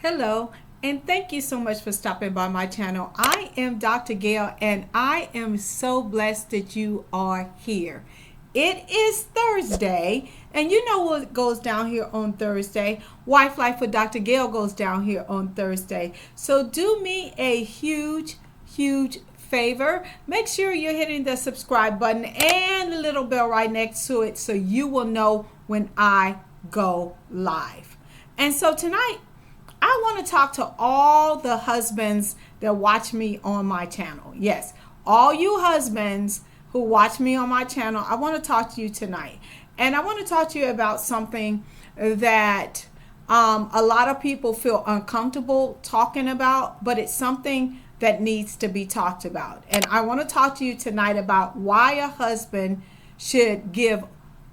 Hello, and thank you so much for stopping by my channel. I am Dr. Gail, and I am so blessed that you are here. It is Thursday, and you know what goes down here on Thursday? Wife Life with Dr. Gail goes down here on Thursday. So do me a huge favor. Make sure you're hitting the subscribe button and the little bell right next to it so you will know when I go live. And so tonight, I want to talk to all the husbands that watch me on my channel. Yes, all you husbands who watch me on my channel, I want to talk to you tonight. And I want to talk to you about something that a lot of people feel uncomfortable talking about, but it's something that needs to be talked about. And I want to talk to you tonight about why a husband should give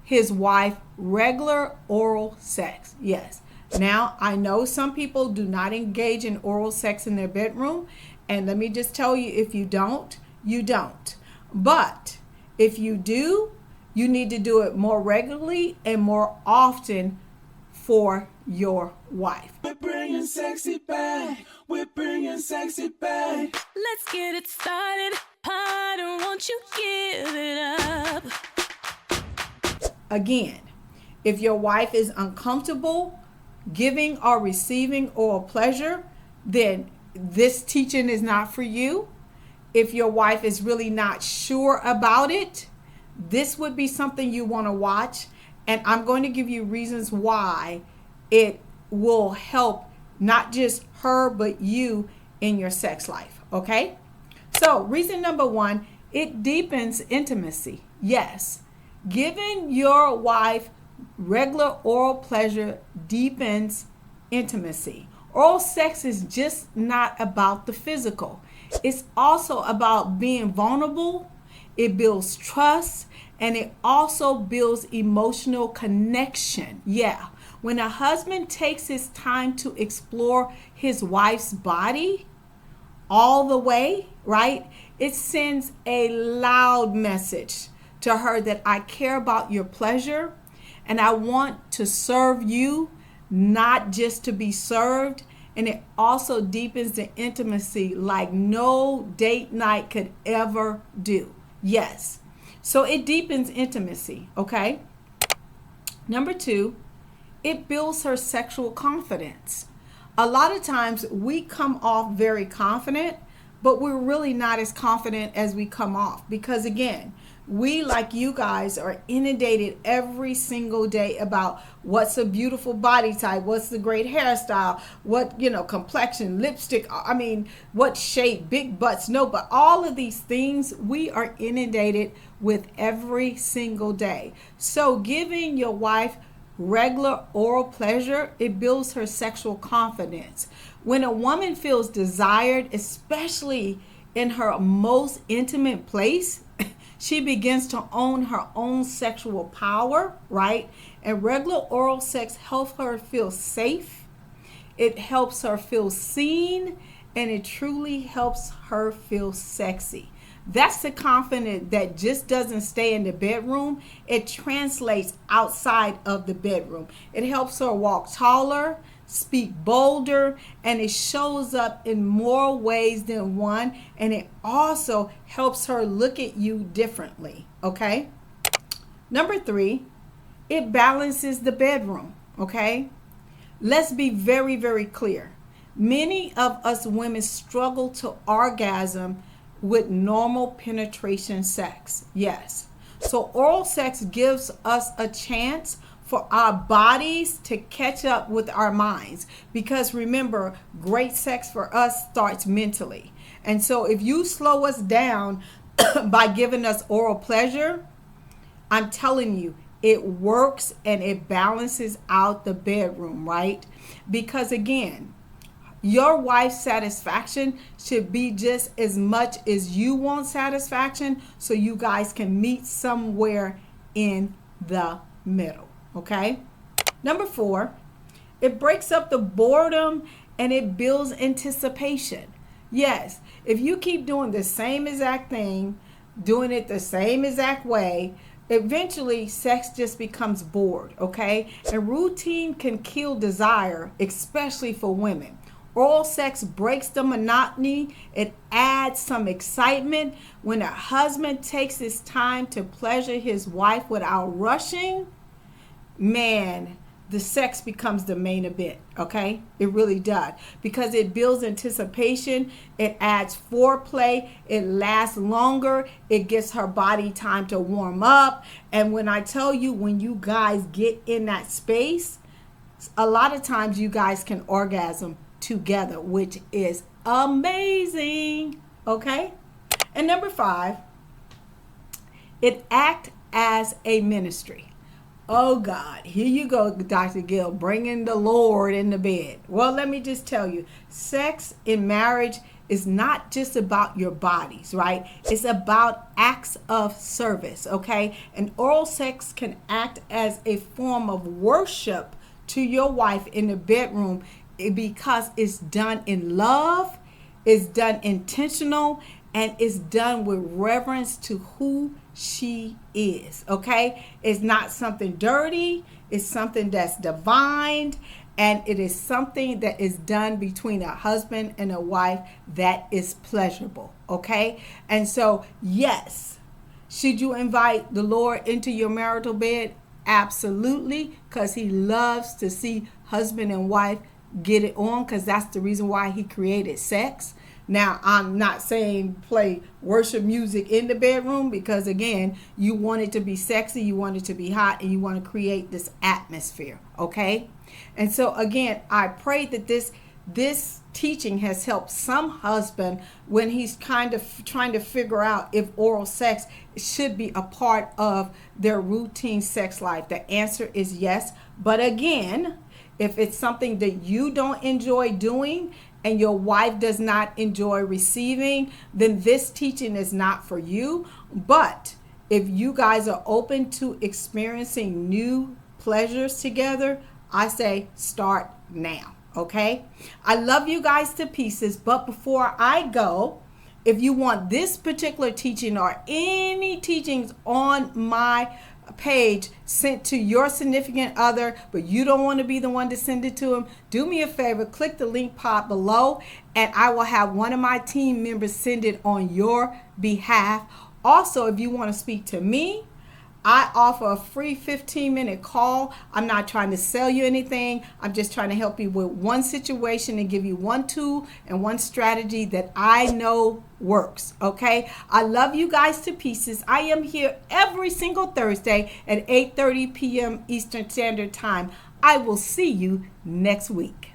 his wife regular oral sex. Yes. Now, I know some people do not engage in oral sex in their bedroom. And let me just tell you, if you don't, you don't. But if you do, you need to do it more regularly and more often for your wife. We're bringing sexy back. We're bringing sexy back. Let's get it started. Harder, won't you give it up? Again, if your wife is uncomfortable giving or receiving oral pleasure, then this teaching is not for you. If your wife is really not sure about it, this would be something you want to watch. And I'm going to give you reasons why it will help not just her, but you in your sex life. Okay? So reason number one, it deepens intimacy. Yes. Giving your wife regular oral pleasure deepens intimacy. Oral sex is just not about the physical. It's also about being vulnerable. It builds trust, and it also builds emotional connection. Yeah. When a husband takes his time to explore his wife's body all the way, right? It sends a loud message to her that I care about your pleasure. And I want to serve you, not just to be served. And it also deepens the intimacy like no date night could ever do. Yes. So it deepens intimacy, okay? Number two, it builds her sexual confidence. A lot of times we come off very confident, but we're really not as confident as we come off. Because again, we, like you guys, are inundated every single day about what's a beautiful body type, what's the great hairstyle, what, complexion, lipstick, what shape, big butts, no, but all of these things we are inundated with every single day. So giving your wife regular oral pleasure, it builds her sexual confidence. When a woman feels desired, especially in her most intimate place, she begins to own her own sexual power, right? And regular oral sex helps her feel safe. It helps her feel seen, and it truly helps her feel sexy. That's the confidence that just doesn't stay in the bedroom. It translates outside of the bedroom. It helps her walk taller, speak bolder, and it shows up in more ways than one. And it also helps her look at you differently. Okay. Number three, it balances the bedroom. Okay. Let's be very clear. Many of us women struggle to orgasm with normal penetration sex. Yes. So oral sex gives us a chance for our bodies to catch up with our minds. Because remember, great sex for us starts mentally. And so if you slow us down by giving us oral pleasure, I'm telling you, it works and it balances out the bedroom, right? Because again, your wife's satisfaction should be just as much as you want satisfaction, so you guys can meet somewhere in the middle. Okay. Number four, it breaks up the boredom and it builds anticipation. Yes, if you keep doing the same exact thing, doing it the same exact way, eventually sex just becomes bored, okay? And routine can kill desire, especially for women. Oral sex breaks the monotony. It adds some excitement. When a husband takes his time to pleasure his wife without rushing, man, the sex becomes the main event, okay? It really does, because it builds anticipation, it adds foreplay, it lasts longer, it gives her body time to warm up. And when I tell you, when you guys get in that space, a lot of times you guys can orgasm together, which is amazing, okay? And number 5, it acts as a ministry. Oh God, here you go, Dr. Gill, bringing the Lord in the bed. Well, let me just tell you, sex in marriage is not just about your bodies, right? It's about acts of service, okay? And oral sex can act as a form of worship to your wife in the bedroom, because it's done in love, it's done intentional, and it's done with reverence to who she is, okay? It's not something dirty, it's something that's divine, and it is something that is done between a husband and a wife that is pleasurable, okay? And so, yes, should you invite the Lord into your marital bed? Absolutely, because he loves to see husband and wife get it on, because that's the reason why he created sex. Now, I'm not saying play worship music in the bedroom, because again, you want it to be sexy, you want it to be hot, and you want to create this atmosphere, okay? And so again, I pray that this teaching has helped some husband when he's kind of trying to figure out if oral sex should be a part of their routine sex life. The answer is yes. But again, if it's something that you don't enjoy doing and your wife does not enjoy receiving, then this teaching is not for you. But if you guys are open to experiencing new pleasures together, I say start now, okay? I love you guys to pieces, but before I go, if you want this particular teaching or any teachings on my page sent to your significant other, but you don't want to be the one to send it to him, do me a favor, click the link pop below, and I will have one of my team members send it on your behalf. Also, if you want to speak to me, I offer a free 15-minute call. I'm not trying to sell you anything. I'm just trying to help you with one situation and give you one tool and one strategy that I know works, okay? I love you guys to pieces. I am here every single Thursday at 8:30 p.m. Eastern Standard Time. I will see you next week.